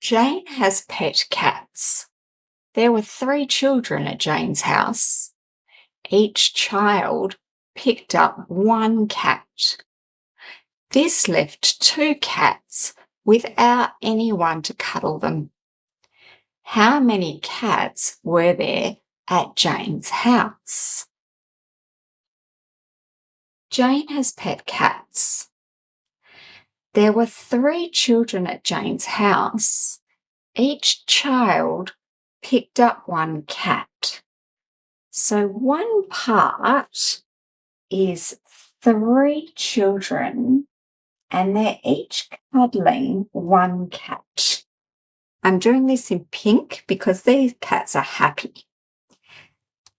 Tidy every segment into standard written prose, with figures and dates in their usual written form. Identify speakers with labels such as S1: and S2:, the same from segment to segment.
S1: Jane has pet cats. There were 3 children at Jane's house. Each child picked up one cat. This left 2 cats without anyone to cuddle them. How many cats were there at Jane's house? Jane has pet cats. There were 3 children at Jane's house. Each child picked up one cat. So one part is 3 children and they're each cuddling one cat. I'm doing this in pink because these cats are happy.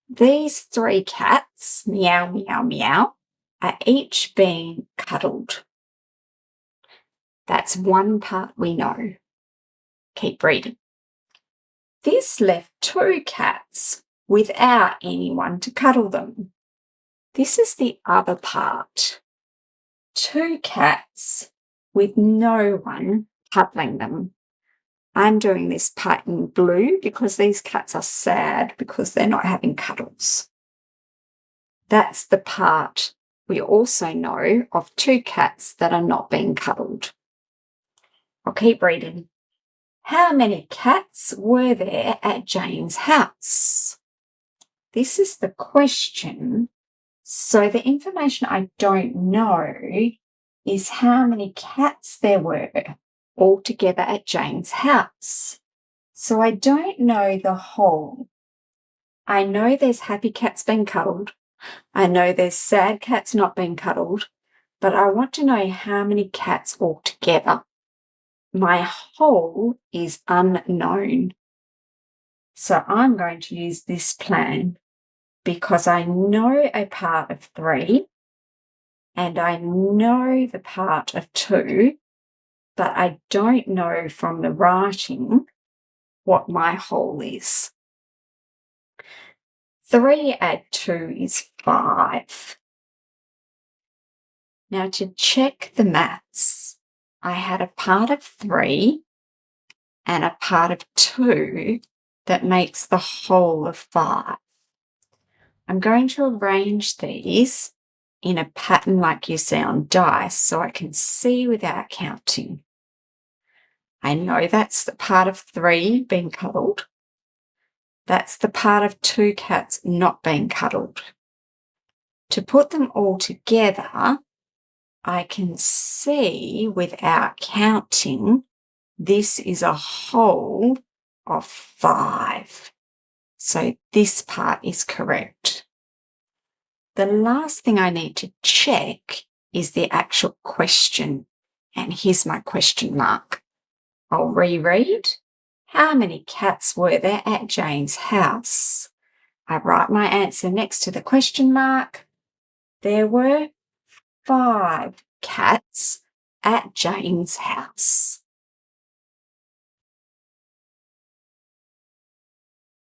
S1: These 3 cats, meow, meow, meow, are each being cuddled. That's one part we know. Keep reading. This left 2 cats without anyone to cuddle them. This is the other part. 2 cats with no one cuddling them. I'm doing this part in blue because these cats are sad because they're not having cuddles. That's the part we also know of 2 cats that are not being cuddled. I'll keep reading. How many cats were there at Jane's house? This is the question. So the information I don't know is how many cats there were altogether at Jane's house. So I don't know the whole. I know there's happy cats being cuddled. I know there's sad cats not being cuddled, but I want to know how many cats altogether. My whole is unknown. So I'm going to use this plan because I know a part of 3 and I know the part of 2, but I don't know from the writing what my whole is. 3 add 2 is 5. Now to check the maths, I had a part of 3 and a part of 2 that makes the whole of 5. I'm going to arrange these in a pattern like you see on dice so I can see without counting. I know that's the part of 3 being cuddled. That's the part of 2 cats not being cuddled. To put them all together, I can see without counting this is a whole of 5. So this part is correct. The last thing I need to check is the actual question. And here's my question mark. I'll reread. How many cats were there at Jane's house? I write my answer next to the question mark. There were 5 cats at Jane's house.